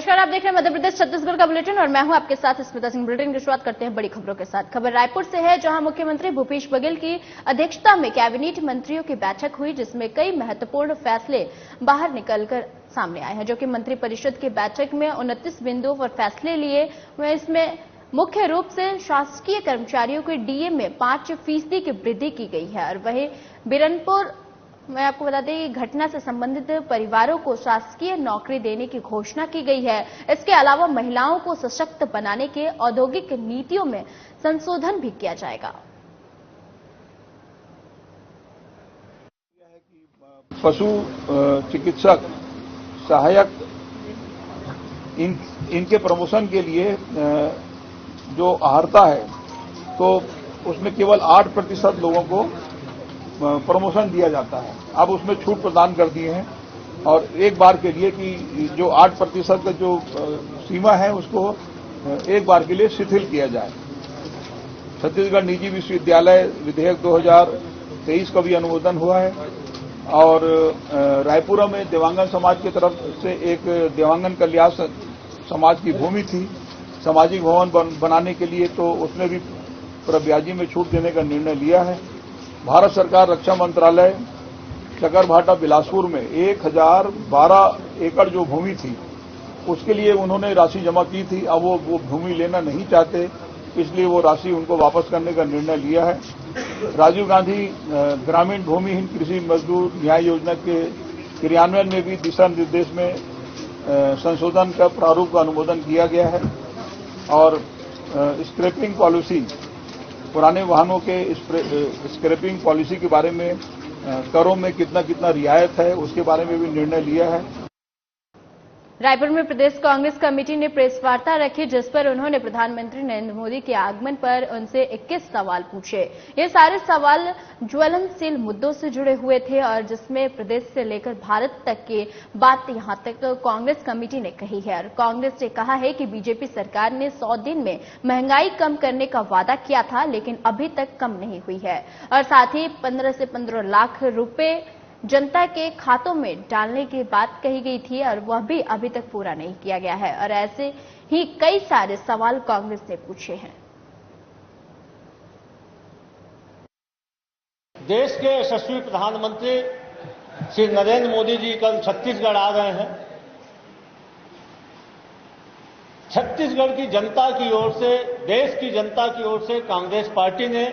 नमस्कार, आप देख रहे हैं मध्य प्रदेश छत्तीसगढ़ का बुलेटिन और मैं हूं आपके साथ स्मिता सिंह। बुलेटिन की शुरुआत करते हैं बड़ी खबरों के साथ। खबर रायपुर से है, जहां मुख्यमंत्री भूपेश बघेल की अध्यक्षता में कैबिनेट मंत्रियों की बैठक हुई, जिसमें कई महत्वपूर्ण फैसले बाहर निकलकर सामने आए हैं, जो कि मंत्रिपरिषद की बैठक में 29 बिंदुओं पर फैसले लिए हुए। इसमें मुख्य रूप से शासकीय कर्मचारियों के डीए में 5% की वृद्धि की गई है और वहीं बिरनपुर मैं आपको बता दें कि घटना से संबंधित परिवारों को शासकीय नौकरी देने की घोषणा की गई है। इसके अलावा महिलाओं को सशक्त बनाने के औद्योगिक नीतियों में संशोधन भी किया जाएगा। पशु चिकित्सक सहायक इनके प्रमोशन के लिए जो अर्हता है, तो उसमें केवल 8% लोगों को प्रमोशन दिया जाता है। अब उसमें छूट प्रदान कर दिए हैं और एक बार के लिए कि जो 8% का जो सीमा है उसको एक बार के लिए शिथिल किया जाए। छत्तीसगढ़ निजी विश्वविद्यालय विधेयक 2023 का भी अनुमोदन हुआ है और रायपुर में देवांगन समाज की तरफ से एक देवांगन कल्याण समाज की भूमि थी सामाजिक भवन बनाने के लिए, तो उसमें भी प्रब्याजी में छूट देने का निर्णय लिया है। भारत सरकार रक्षा मंत्रालय चकरभाटा बिलासपुर में 1012 एकड़ जो भूमि थी उसके लिए उन्होंने राशि जमा की थी। अब वो भूमि लेना नहीं चाहते, इसलिए वो राशि उनको वापस करने का निर्णय लिया है। राजीव गांधी ग्रामीण भूमिहीन कृषि मजदूर न्याय योजना के क्रियान्वयन में भी दिशा निर्देश में संशोधन का प्रारूप का अनुमोदन किया गया है और स्क्रैपिंग पॉलिसी पुराने वाहनों के स्क्रैपिंग पॉलिसी के बारे में करों में कितना रियायत है उसके बारे में भी निर्णय लिया है। रायपुर में प्रदेश कांग्रेस कमेटी ने प्रेस वार्ता रखी, जिस पर उन्होंने प्रधानमंत्री नरेंद्र मोदी के आगमन पर उनसे 21 सवाल पूछे। ये सारे सवाल ज्वलनशील मुद्दों से जुड़े हुए थे और जिसमें प्रदेश से लेकर भारत तक की बात यहां तक कांग्रेस कमेटी ने कही है। और कांग्रेस ने कहा है कि बीजेपी सरकार ने 100 दिन में महंगाई कम करने का वादा किया था, लेकिन अभी तक कम नहीं हुई है और साथ ही 15 से 15 लाख रुपए जनता के खातों में डालने की बात कही गई थी और वह भी अभी तक पूरा नहीं किया गया है। और ऐसे ही कई सारे सवाल कांग्रेस ने पूछे हैं। देश के यशस्वी प्रधानमंत्री श्री नरेंद्र मोदी जी कल छत्तीसगढ़ आ रहे हैं। छत्तीसगढ़ की जनता की ओर से, देश की जनता की ओर से कांग्रेस पार्टी ने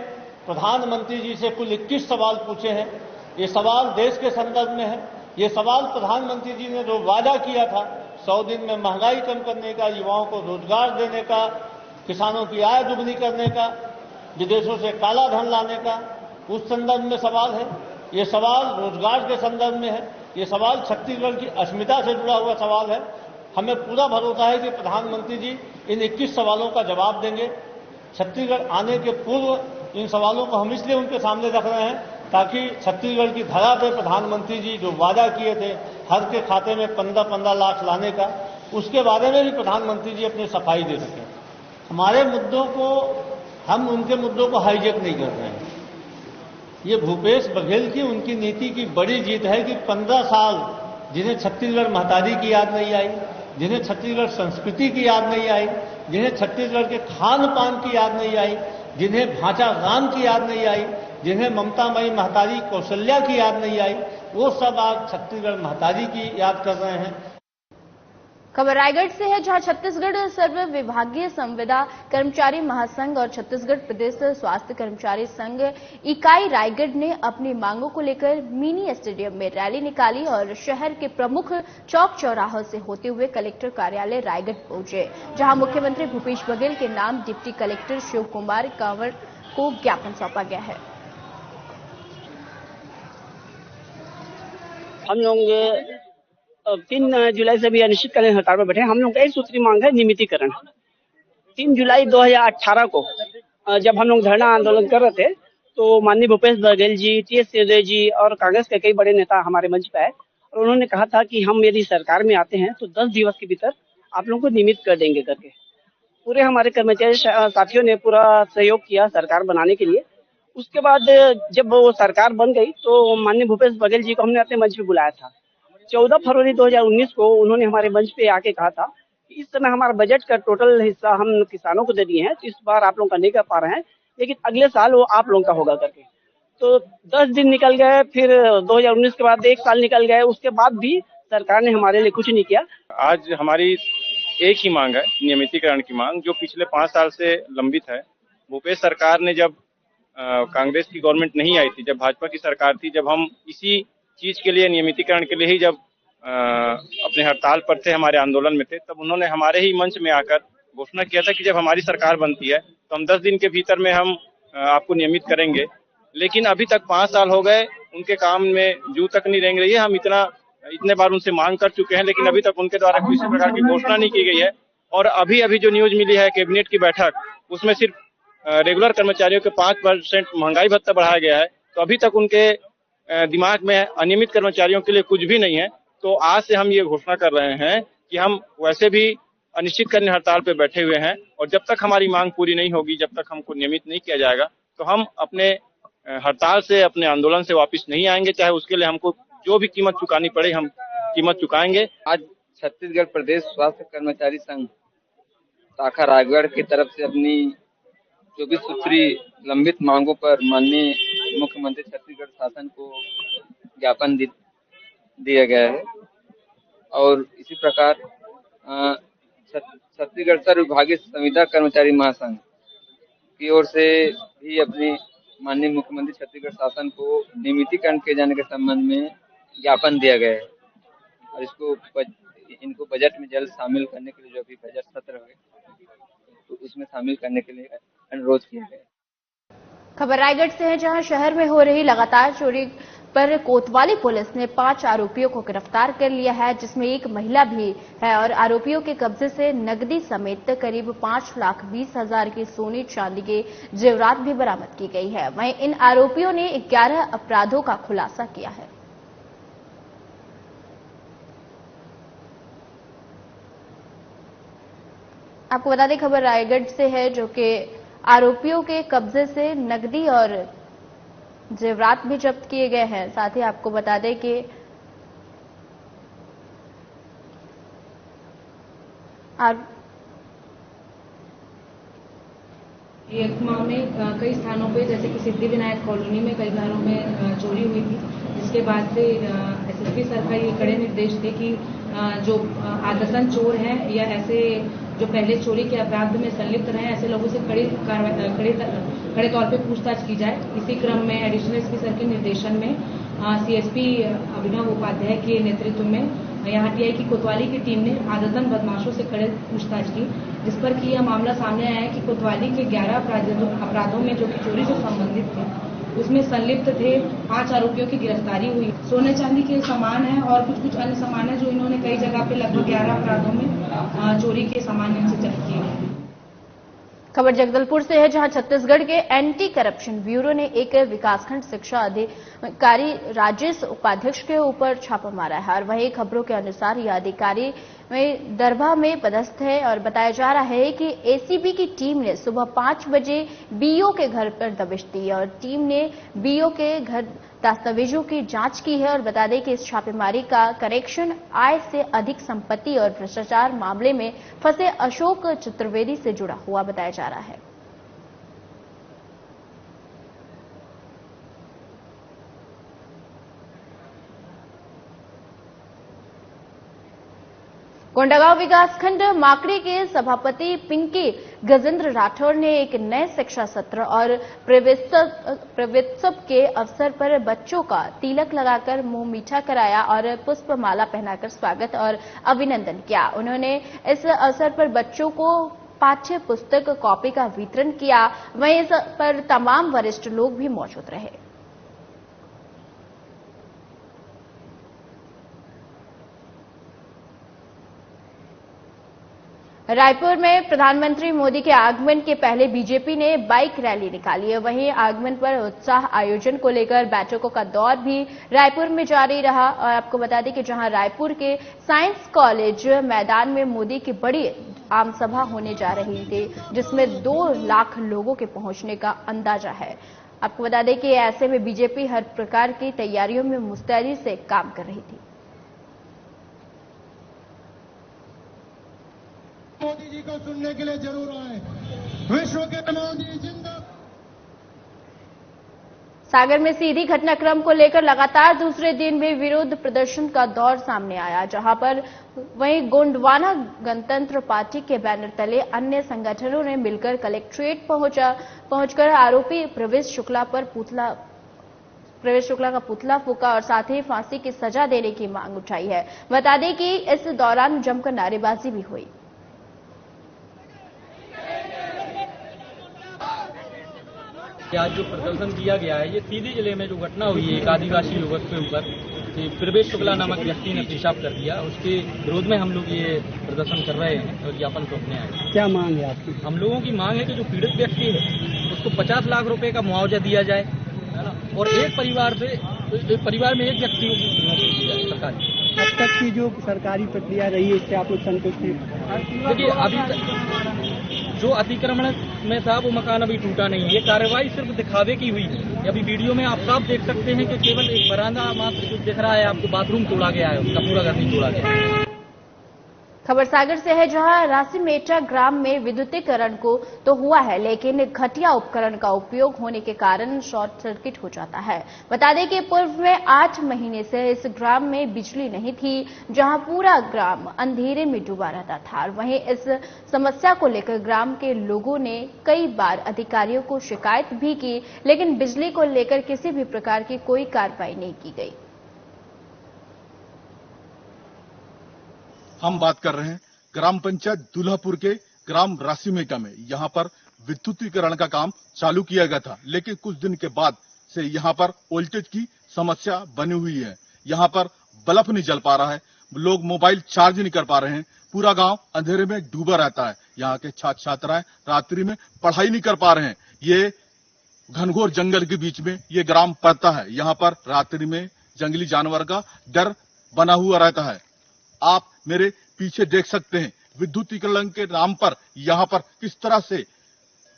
प्रधानमंत्री जी से कुल 21 सवाल पूछे हैं। ये सवाल देश के संदर्भ में है। ये सवाल प्रधानमंत्री जी ने जो वादा किया था 100 दिन में महंगाई कम करने का, युवाओं को रोजगार देने का, किसानों की आय दुगनी करने का, विदेशों से काला धन लाने का, उस संदर्भ में सवाल है। ये सवाल रोजगार के संदर्भ में है। ये सवाल छत्तीसगढ़ की अस्मिता से जुड़ा हुआ सवाल है। हमें पूरा भरोसा है कि प्रधानमंत्री जी इन 21 सवालों का जवाब देंगे। छत्तीसगढ़ आने के पूर्व इन सवालों को हम इसलिए उनके सामने रख रहे हैं ताकि छत्तीसगढ़ की धरा पे प्रधानमंत्री जी जो वादा किए थे हर के खाते में 15-15 लाख लाने का, उसके बारे में भी प्रधानमंत्री जी अपनी सफाई दे सकें। हमारे मुद्दों को, हम उनके मुद्दों को हाईजेक नहीं कर रहे हैं। ये भूपेश बघेल की, उनकी नीति की बड़ी जीत है कि 15 साल जिन्हें छत्तीसगढ़ महतारी की याद नहीं आई, जिन्हें छत्तीसगढ़ संस्कृति की याद नहीं आई, जिन्हें छत्तीसगढ़ के खान पान की याद नहीं आई, जिन्हें भाषा गान की याद नहीं आई, जिन्हें ममतामयी महतारी कौशल्या की याद नहीं आई, वो सब आज छत्तीसगढ़ महतारी की याद कर रहे हैं। खबर रायगढ़ से है, जहां छत्तीसगढ़ सर्व विभागीय संविदा कर्मचारी महासंघ और छत्तीसगढ़ प्रदेश स्वास्थ्य कर्मचारी संघ इकाई रायगढ़ ने अपनी मांगों को लेकर मिनी स्टेडियम में रैली निकाली और शहर के प्रमुख चौक चौराहों से होते हुए कलेक्टर कार्यालय रायगढ़ पहुंचे, जहां मुख्यमंत्री भूपेश बघेल के नाम डिप्टी कलेक्टर शिव कुमार कंवर को ज्ञापन सौंपा गया है। हम लोग 3 जुलाई से भी अनिश्चितकालीन हड़ताल पर बैठे। हम लोग का एक सूत्री मांग है नियमितीकरण। 3 जुलाई 2018 को जब हम लोग धरना आंदोलन कर रहे थे तो माननीय भूपेश बघेल जी, टीएस सिंहदेव जी और कांग्रेस के कई बड़े नेता हमारे मंच पे आए और उन्होंने कहा था कि हम यदि सरकार में आते हैं तो 10 दिवस के भीतर आप लोगों को नियमित कर देंगे करके। पूरे हमारे कर्मचारी साथियों ने पूरा सहयोग किया सरकार बनाने के लिए। उसके बाद जब वो सरकार बन गई तो माननीय भूपेश बघेल जी को हमने अपने मंच पे बुलाया था। 14 फरवरी 2019 को उन्होंने हमारे मंच पे आके कहा था इस समय हमारा बजट का टोटल हिस्सा हम किसानों को दे दिए हैं, तो इस बार आप लोग का नहीं कर पा रहे हैं, लेकिन अगले साल वो आप लोगों का होगा करके। तो 10 दिन निकल गए, फिर 2019 के बाद 1 साल निकल गए, उसके बाद भी सरकार ने हमारे लिए कुछ नहीं किया। आज हमारी एक ही मांग है, नियमितीकरण की मांग, जो पिछले 5 साल से लंबित है। भूपेश सरकार ने जब कांग्रेस की गवर्नमेंट नहीं आई थी, जब भाजपा की सरकार थी, जब हम इसी चीज के लिए, नियमितीकरण के लिए ही जब अपने हड़ताल पर थे, हमारे आंदोलन में थे, तब उन्होंने हमारे ही मंच में आकर घोषणा किया था कि जब हमारी सरकार बनती है तो हम 10 दिन के भीतर में हम आपको नियमित करेंगे। लेकिन अभी तक 5 साल हो गए, उनके काम में जू तक नहीं रेंग रही है। हम इतने बार उनसे मांग कर चुके हैं, लेकिन अभी तक उनके द्वारा किसी प्रकार की घोषणा नहीं की गई है। और अभी जो न्यूज मिली है कैबिनेट की बैठक, उसमें सिर्फ रेगुलर कर्मचारियों के 5% महंगाई भत्ता बढ़ाया गया है। तो अभी तक उनके दिमाग में अनियमित कर्मचारियों के लिए कुछ भी नहीं है। तो आज से हम ये घोषणा कर रहे हैं कि हम वैसे भी अनिश्चितकालीन हड़ताल पे बैठे हुए हैं, और जब तक हमारी मांग पूरी नहीं होगी, जब तक हमको नियमित नहीं किया जाएगा, तो हम अपने हड़ताल से, अपने आंदोलन से वापस नहीं आएंगे। चाहे उसके लिए हमको जो भी कीमत चुकानी पड़े, हम कीमत चुकाएंगे। आज छत्तीसगढ़ प्रदेश स्वास्थ्य कर्मचारी संघ शाखा रायगढ़ की तरफ से अपनी 24 सूत्री लंबित मांगों पर माननीय मुख्यमंत्री छत्तीसगढ़ शासन को ज्ञापन दिया गया है। और इसी प्रकार छत्तीसगढ़ सर्वविभागीय संविदा कर्मचारी महासंघ की ओर से भी अपनी माननीय मुख्यमंत्री छत्तीसगढ़ शासन को नियमितीकरण किए जाने के संबंध में ज्ञापन दिया गया है। और इनको बजट में जल्द शामिल करने के लिए, जो भी बजट सत्र है, तो उसमें शामिल करने के लिए अनुरोध किया गया। खबर रायगढ़ से है, जहां शहर में हो रही लगातार चोरी पर कोतवाली पुलिस ने 5 आरोपियों को गिरफ्तार कर लिया है, जिसमें एक महिला भी है। और आरोपियों के कब्जे से नकदी समेत करीब 5,20,000 की सोने चांदी के जेवरात भी बरामद की गई है। वहीं इन आरोपियों ने 11 अपराधों का खुलासा किया है। आपको बता दें, खबर रायगढ़ से है, जो कि आरोपियों के कब्जे से नकदी और जेवरात भी जब्त किए गए हैं। साथ ही आपको बता दें कि एकमा में कई स्थानों पे, जैसे कि सिद्धिविनायक कॉलोनी में कई घरों में चोरी हुई थी, जिसके बाद से एसएसपी सर का ये कड़े निर्देश थे कि जो आदतन चोर हैं या ऐसे जो पहले चोरी के अपराध में संलिप्त रहे, ऐसे लोगों से कड़े तौर पे पूछताछ की जाए। इसी क्रम में एडिशनल एसपी सर के निर्देशन में सीएसपी अभिनव उपाध्याय के नेतृत्व में यहाँ टीआई की कोतवाली की टीम ने आदतन बदमाशों से कड़े पूछताछ की, जिस पर कि यह मामला सामने आया है कि कोतवाली के 11 अपराधों में, जो कि चोरी से संबंधित थे, उसमें संलिप्त थे 5 आरोपियों की गिरफ्तारी हुई। सोने चांदी के सामान है और कुछ अन्य सामान है, जो इन्होंने कई जगह पे लगभग 11 अपराधों में चोरी के सामान इनसे जब्त किए गए। खबर जगदलपुर से है, जहां छत्तीसगढ़ के एंटी करप्शन ब्यूरो ने एक विकासखंड शिक्षा अधिकारी राजेश उपाध्यक्ष के ऊपर छापा मारा है। और वहीं खबरों के अनुसार यह अधिकारी दरभा में पदस्थ है और बताया जा रहा है कि एसीबी की टीम ने सुबह 5 बजे बीओ के घर पर दबिश दी और टीम ने बीओ के घर दस्तावेजों की जांच की है। और बता दें कि इस छापेमारी का कनेक्शन आय से अधिक संपत्ति और भ्रष्टाचार मामले में फंसे अशोक चतुर्वेदी से जुड़ा हुआ बताया जा रहा है। कोंडागांव विकासखंड माकड़ी के सभापति पिंकी गजेंद्र राठौर ने एक नए शिक्षा सत्र और प्रवेशोत्सव के अवसर पर बच्चों का तिलक लगाकर मुंह मीठा कराया और पुष्पमाला पहनाकर स्वागत और अभिनंदन किया। उन्होंने इस अवसर पर बच्चों को पाठ्य पुस्तक कॉपी का वितरण किया। वहीं इस पर तमाम वरिष्ठ लोग भी मौजूद रहे। रायपुर में प्रधानमंत्री मोदी के आगमन के पहले बीजेपी ने बाइक रैली निकाली है। वहीं आगमन पर उत्साह आयोजन को लेकर बैठकों का दौर भी रायपुर में जारी रहा। और आपको बता दें कि जहां रायपुर के साइंस कॉलेज मैदान में मोदी की बड़ी आमसभा होने जा रही थी, जिसमें 2 लाख लोगों के पहुंचने का अंदाजा है। आपको बता दें कि ऐसे में बीजेपी हर प्रकार की तैयारियों में मुस्तैदी से काम कर रही थी। मोदी जी को सुनने के लिए जरूर आए। विश्व के मोदी जिंदाबाद। सागर में सीधी घटनाक्रम को लेकर लगातार दूसरे दिन भी विरोध प्रदर्शन का दौर सामने आया, जहां पर वहीं गोंडवाना गणतंत्र पार्टी के बैनर तले अन्य संगठनों ने मिलकर कलेक्ट्रेट पहुंचकर आरोपी प्रवेश शुक्ला का पुतला फूका और साथ ही फांसी की सजा देने की मांग उठाई है। बता दें कि इस दौरान जमकर नारेबाजी भी हुई। आज जो प्रदर्शन किया गया है, ये सीधी जिले में जो घटना हुई है एक आदिवासी युवक के ऊपर, प्रवेश शुक्ला नामक व्यक्ति ने पेशाब कर दिया, उसके विरोध में हम लोग ये प्रदर्शन कर रहे हैं और ज्ञापन सौंपने आए। क्या मांग है आपकी? हम लोगों की मांग है कि जो पीड़ित व्यक्ति है उसको 50 लाख रुपए का मुआवजा दिया जाए, है ना, और एक परिवार में एक व्यक्ति दी जाए सरकारी। अब तक की जो सरकारी प्रक्रिया रही है इससे आप लोग संतुष्ट हैं? देखिए, अभी तक जो अतिक्रमण में था वो मकान अभी टूटा नहीं है। ये कार्रवाई सिर्फ दिखावे की हुई है। अभी वीडियो में आप साफ देख सकते हैं कि केवल एक बरामदा मात्र कुछ दिख रहा है आपको, बाथरूम तोड़ा गया है, उसका पूरा घर नहीं तोड़ा गया है। खबर सागर से है, जहां रासीमेटा ग्राम में विद्युतीकरण को तो हुआ है, लेकिन घटिया उपकरण का उपयोग होने के कारण शॉर्ट सर्किट हो जाता है। बता दें कि पूर्व में 8 महीने से इस ग्राम में बिजली नहीं थी, जहां पूरा ग्राम अंधेरे में डूबा रहता था। वहीं इस समस्या को लेकर ग्राम के लोगों ने कई बार अधिकारियों को शिकायत भी की, लेकिन बिजली को लेकर किसी भी प्रकार की कोई कार्रवाई नहीं की गई। हम बात कर रहे हैं ग्राम पंचायत दुल्हापुर के ग्राम रासीमेटा में। यहाँ पर विद्युतीकरण का काम चालू किया गया था, लेकिन कुछ दिन के बाद से यहाँ पर वोल्टेज की समस्या बनी हुई है। यहाँ पर बल्ब नहीं जल पा रहा है, लोग मोबाइल चार्ज नहीं कर पा रहे हैं, पूरा गांव अंधेरे में डूबा रहता है। यहाँ के छात्र छात्राएं रात्रि में पढ़ाई नहीं कर पा रहे हैं। ये घनघोर जंगल के बीच में ये ग्राम पड़ता है। यहाँ पर रात्रि में जंगली जानवर का डर बना हुआ रहता है। आप मेरे पीछे देख सकते हैं विद्युतीकरण के नाम पर यहाँ पर किस तरह से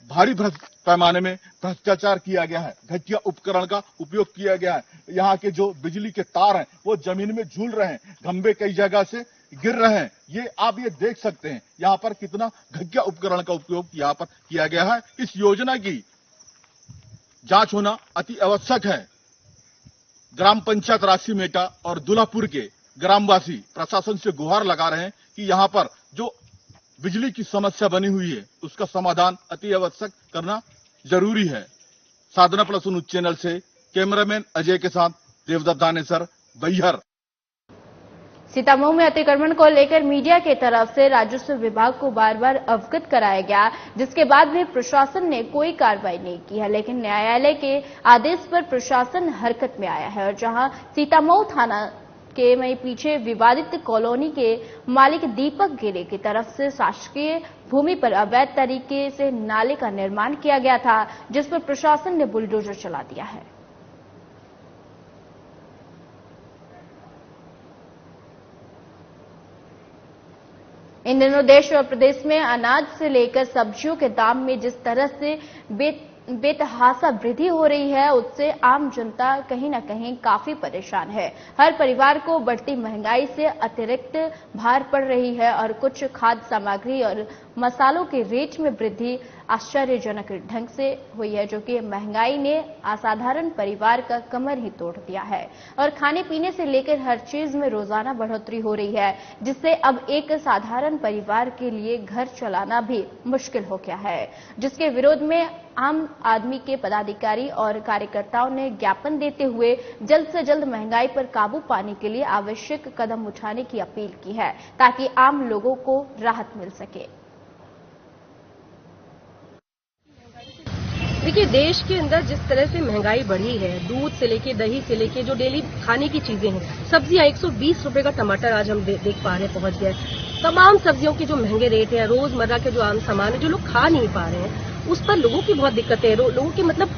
भारी पैमाने में भ्रष्टाचार किया गया है, घटिया उपकरण का उपयोग किया गया है। यहाँ के जो बिजली के तार हैं वो जमीन में झूल रहे हैं, खंभे कई जगह से गिर रहे हैं। ये आप ये देख सकते हैं यहाँ पर कितना घटिया उपकरण का उपयोग यहाँ पर किया गया है। इस योजना की जांच होना अति आवश्यक है। ग्राम पंचायत रासीमेटा और दुल्हापुर के ग्रामवासी प्रशासन से गुहार लगा रहे हैं कि यहाँ पर जो बिजली की समस्या बनी हुई है उसका समाधान अति आवश्यक करना जरूरी है। साधना प्लस न्यूज चैनल से कैमरामैन अजय के साथ देवदत्त दानेसर, बैहर। सीतामऊ में अतिक्रमण को लेकर मीडिया की तरफ से राजस्व विभाग को बार बार अवगत कराया गया, जिसके बाद भी प्रशासन ने कोई कार्रवाई नहीं की है। लेकिन न्यायालय के आदेश पर प्रशासन हरकत में आया है और जहां सीतामऊ थाना के वहीं पीछे विवादित कॉलोनी के मालिक दीपक गिरे की तरफ से शासकीय भूमि पर अवैध तरीके से नाले का निर्माण किया गया था, जिस पर प्रशासन ने बुलडोजर चला दिया है। इन दिनों देश और प्रदेश में अनाज से लेकर सब्जियों के दाम में जिस तरह से बेतहासा वृद्धि हो रही है, उससे आम जनता कहीं न कहीं काफी परेशान है। हर परिवार को बढ़ती महंगाई से अतिरिक्त भार पड़ रही है और कुछ खाद्य सामग्री और मसालों के रेट में वृद्धि आश्चर्यजनक ढंग से हुई है, जो कि महंगाई ने असाधारण परिवार का कमर ही तोड़ दिया है और खाने पीने से लेकर हर चीज में रोजाना बढ़ोतरी हो रही है, जिससे अब एक साधारण परिवार के लिए घर चलाना भी मुश्किल हो गया है, जिसके विरोध में आम आदमी के पदाधिकारी और कार्यकर्ताओं ने ज्ञापन देते हुए जल्द से जल्द महंगाई पर काबू पाने के लिए आवश्यक कदम उठाने की अपील की है, ताकि आम लोगों को राहत मिल सके। देखिए, देश के अंदर जिस तरह से महंगाई बढ़ी है, दूध से लेके दही से लेके जो डेली खाने की चीजें हैं, सब्जियां 120 रुपए का टमाटर आज हम देख पा रहे हैं पहुंच गया। तमाम सब्जियों के जो महंगे रेट है, रोजमर्रा के जो आम सामान है जो लोग खा नहीं पा रहे हैं, उस पर लोगों की बहुत दिक्कतें है। लोगों की मतलब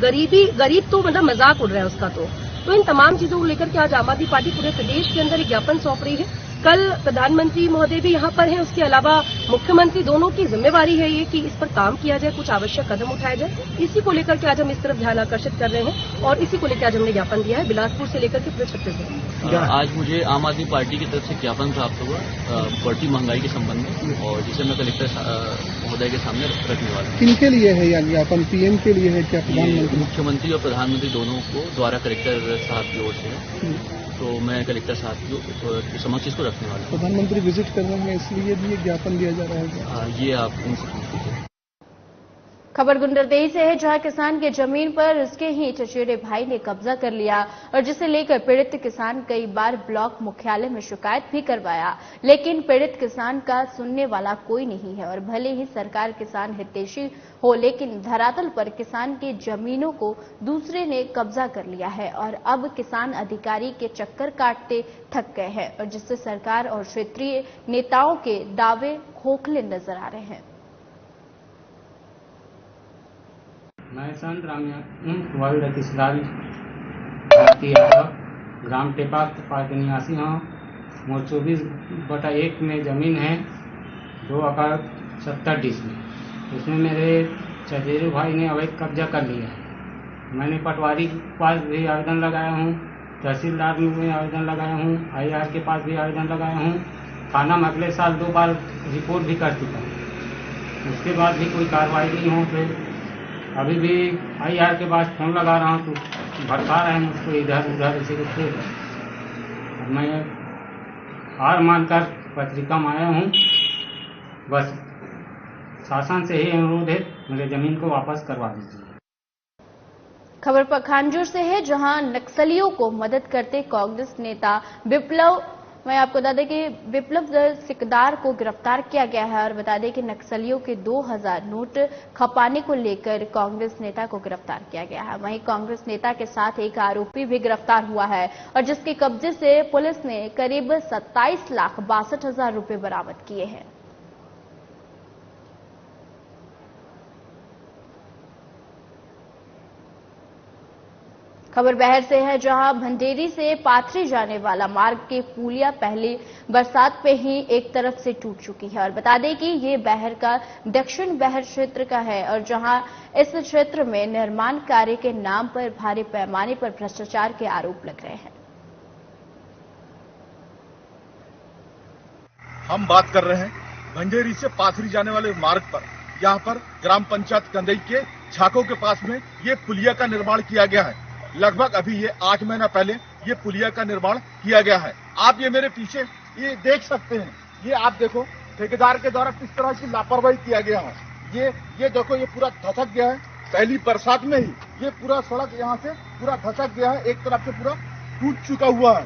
गरीब तो मतलब मजाक उड़ रहा है उसका। तो इन तमाम चीजों को लेकर के आज आम आदमी पार्टी पूरे प्रदेश के अंदर एक ज्ञापन सौंप रही है कल प्रधानमंत्री महोदय भी यहाँ पर हैं, उसके अलावा मुख्यमंत्री, दोनों की जिम्मेवारी है ये कि इस पर काम किया जाए, कुछ आवश्यक कदम उठाए जाए। इसी को लेकर के आज हम इस तरफ ध्यान आकर्षित कर रहे हैं और इसी को लेकर आज हमने ज्ञापन दिया है बिलासपुर से लेकर के पूरे छत्तीसगढ़। आज मुझे आम आदमी पार्टी की तरफ से ज्ञापन प्राप्त हुआ बढ़ती महंगाई के संबंध में, और जिसे मैं कलेक्टर महोदय के सामने रखने वाला हूँ। किनके लिए है यह ज्ञापन? पीएम के लिए है क्या? प्रधानमंत्री, मुख्यमंत्री और प्रधानमंत्री दोनों को द्वारा कलेक्टर साहब की ओर से है, तो मैं कलेक्टर साहब के समक्ष इसको रखने वाला हूँ। प्रधानमंत्री विजिट कर रहे हैं, इसलिए भी ये ज्ञापन दिया जा रहा है। ये आप उनसे पूछ लीजिए। खबर गुंडरदेही से है, जहां किसान के जमीन पर उसके ही चचेरे भाई ने कब्जा कर लिया और जिसे लेकर पीड़ित किसान कई बार ब्लॉक मुख्यालय में शिकायत भी करवाया, लेकिन पीड़ित किसान का सुनने वाला कोई नहीं है। और भले ही सरकार किसान हितैषी हो, लेकिन धरातल पर किसान की जमीनों को दूसरे ने कब्जा कर लिया है और अब किसान अधिकारी के चक्कर काटते थक गए हैं, और जिससे सरकार और क्षेत्रीय नेताओं के दावे खोखले नजर आ रहे हैं। मैं संत राम वर्ल्ड किसलाल भारती यादव ग्राम टेपा पार्क निवासी हूँ। मोर 24/1 में ज़मीन है, 2 एकड़ 70 डिसमिल। उसमें मेरे चचेरे भाई ने अवैध कब्जा कर लिया है। मैंने पटवारी के पास भी आवेदन लगाया हूँ, तहसीलदार में भी आवेदन लगाया हूँ, IR के पास भी आवेदन लगाया हूँ। थाना में अगले साल 2 बार रिपोर्ट भी कर चुका हूँ, उसके बाद भी कोई कार्रवाई नहीं हो। फिर अभी भी IR के पास फोन लगा रहा हूँ तो भड़का रहे हैं मुझको इधर उधर, इसी को मैं हार मानकर पत्रिका में आया हूँ। बस शासन से ही अनुरोध है, मेरे जमीन को वापस करवा दीजिए। खबर पखानजोर से है, जहां नक्सलियों को मदद करते कांग्रेस नेता विप्लव, मैं आपको बता दें कि विप्लव सिकदार को गिरफ्तार किया गया है। और बता दें कि नक्सलियों के 2000 नोट खपाने को लेकर कांग्रेस नेता को गिरफ्तार किया गया है। वहीं कांग्रेस नेता के साथ एक आरोपी भी गिरफ्तार हुआ है और जिसके कब्जे से पुलिस ने करीब 27,62,000 रुपए बरामद किए हैं। खबर बहर से है, जहां भंडेरी से पाथरी जाने वाला मार्ग की पुलिया पहली बरसात पे ही एक तरफ से टूट चुकी है। और बता दें कि ये बहर का दक्षिण बहर क्षेत्र का है और जहां इस क्षेत्र में निर्माण कार्य के नाम पर भारी पैमाने पर भ्रष्टाचार के आरोप लग रहे हैं। हम बात कर रहे हैं भंडेरी से पाथरी जाने वाले मार्ग पर। यहाँ पर ग्राम पंचायत कंदई के छाकों के पास में ये पुलिया का निर्माण किया गया है। लगभग अभी ये 8 महीना पहले ये पुलिया का निर्माण किया गया है। आप ये मेरे पीछे ये देख सकते हैं, ये आप देखो ठेकेदार के द्वारा किस तरह की लापरवाही किया गया है। ये देखो, ये पूरा धसक गया है। पहली बरसात में ही ये पूरा सड़क यहाँ से पूरा धसक गया है, एक तरफ से पूरा टूट चुका हुआ है।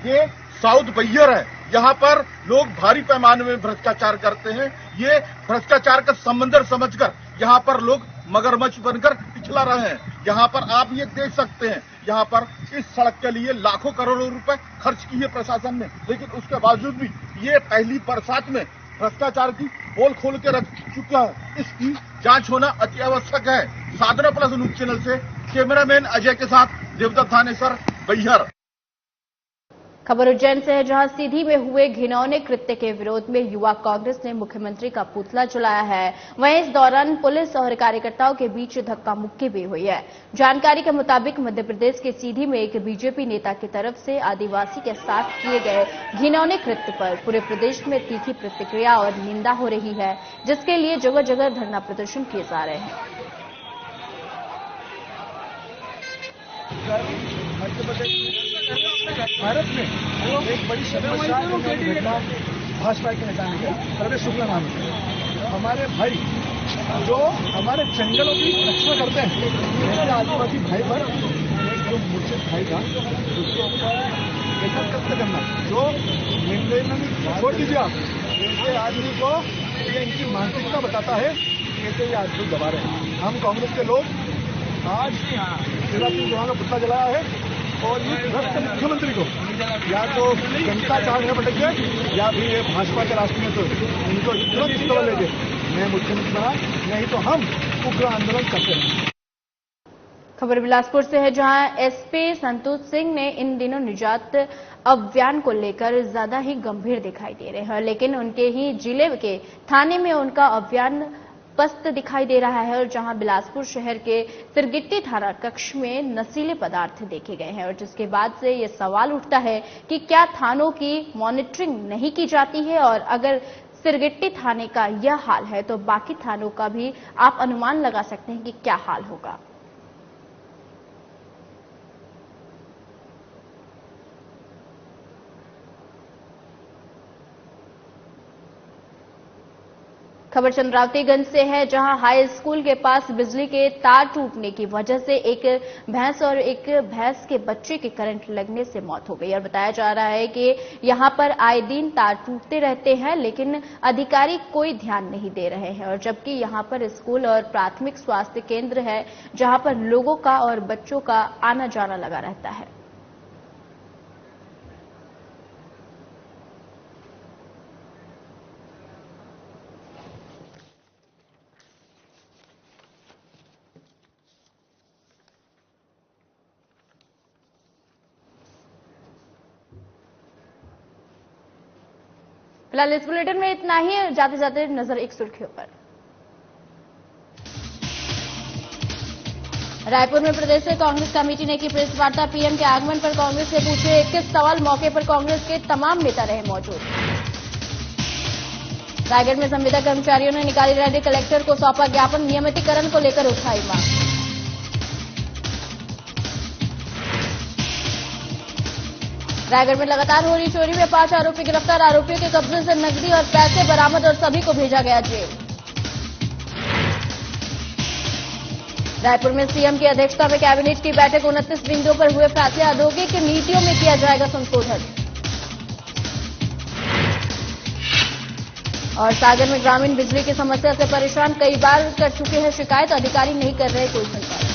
ये साउथ बैयर है, यहाँ पर लोग भारी पैमाने में भ्रष्टाचार करते हैं। ये भ्रष्टाचार का समंदर समझकर यहाँ पर लोग मगरमच्छ बनकर पिछला रहे हैं। यहाँ पर आप ये देख सकते हैं, यहाँ पर इस सड़क के लिए लाखों करोड़ों रुपए खर्च किए प्रशासन ने, लेकिन उसके बावजूद भी ये पहली बरसात में भ्रष्टाचार की पोल खोल के रख चुका है। इसकी जांच होना अति आवश्यक है। साधना प्लस न्यूज चैनल से कैमरामैन अजय के साथ देवदत्त थानेसर बैहर। खबर उज्जैन से है, जहां सीधी में हुए घिनौने कृत्य के विरोध में युवा कांग्रेस ने मुख्यमंत्री का पुतला जलाया है। वहीं इस दौरान पुलिस और कार्यकर्ताओं के बीच धक्का मुक्की भी हुई है। जानकारी के मुताबिक मध्य प्रदेश के सीधी में एक बीजेपी नेता की तरफ से आदिवासी के साथ किए गए घिनौने कृत्य पर पूरे प्रदेश में तीखी प्रतिक्रिया और निंदा हो रही है, जिसके लिए जगह जगह धरना प्रदर्शन किए जा रहे हैं। भारत में एक बड़ी शर्मसार घटना भाजपा के नेता ने सर्वे शुक्ला नाम है। हमारे भाई जो हमारे जंगलों की रक्षा करते हैं, ऐसे आदिवासी भाई पर एक जो मूर्छित भाई था उसके ऊपर ऐसा कष्ट करना, जो निर्दयी छोड़ दीजिए आप, ऐसे आदमी को ये इनकी मानसिकता बताता है कैसे ये आदमी दबा रहे हैं। हम कांग्रेस के लोग आज शिवराज सिंह चौहान का पुतला जलाया है और ये भ्रष्ट मुख्यमंत्री को या तो जनता चाहे भटके या फिर ये भाजपा के राष्ट्रीय नेता इनको तुरंत चितौनी लेके मैं मुख्यमंत्री बना, नहीं तो हम उग्र आंदोलन करते हैं। खबर बिलासपुर से है, जहां एसपी संतोष सिंह ने इन दिनों निजात अभियान को लेकर ज्यादा ही गंभीर दिखाई दे रहे हैं, लेकिन उनके ही जिले के थाने में उनका अभियान पस्त दिखाई दे रहा है। और जहां बिलासपुर शहर के सिरगिट्टी थाना कक्ष में नशीले पदार्थ देखे गए हैं, और जिसके बाद से ये सवाल उठता है कि क्या थानों की मॉनिटरिंग नहीं की जाती है, और अगर सिरगिट्टी थाने का यह हाल है तो बाकी थानों का भी आप अनुमान लगा सकते हैं कि क्या हाल होगा। खबर चंद्रावतीगंज से है, जहां हाई स्कूल के पास बिजली के तार टूटने की वजह से एक भैंस और एक भैंस के बच्चे के करंट लगने से मौत हो गई। और बताया जा रहा है कि यहां पर आए दिन तार टूटते रहते हैं, लेकिन अधिकारी कोई ध्यान नहीं दे रहे हैं। और जबकि यहां पर स्कूल और प्राथमिक स्वास्थ्य केंद्र है, जहां पर लोगों का और बच्चों का आना जाना लगा रहता है। फिलहाल इस बुलेटिन में इतना ही। जाते जाते नजर एक सुर्खियों पर। रायपुर में प्रदेश से कांग्रेस कमेटी ने की प्रेस वार्ता। पीएम के आगमन पर कांग्रेस से पूछे 21 सवाल। मौके पर कांग्रेस के तमाम नेता रहे मौजूद। रायगढ़ में संविदा कर्मचारियों ने निकाली रैली। कलेक्टर को सौंपा ज्ञापन। नियमितीकरण को लेकर उठाई मांग। रायगढ़ में लगातार हो रही चोरी में 5 आरोपी गिरफ्तार। आरोपियों के कब्जे से नकदी और पैसे बरामद और सभी को भेजा गया जेल। रायपुर में सीएम की अध्यक्षता में कैबिनेट की बैठक। 29 बिंदुओं पर हुए फैसले। औद्योगिक नीतियों में किया जाएगा संशोधन। और सागर में ग्रामीण बिजली की समस्या से परेशान। कई बार कर चुके हैं शिकायत, अधिकारी नहीं कर रहे कोई सुनवाई।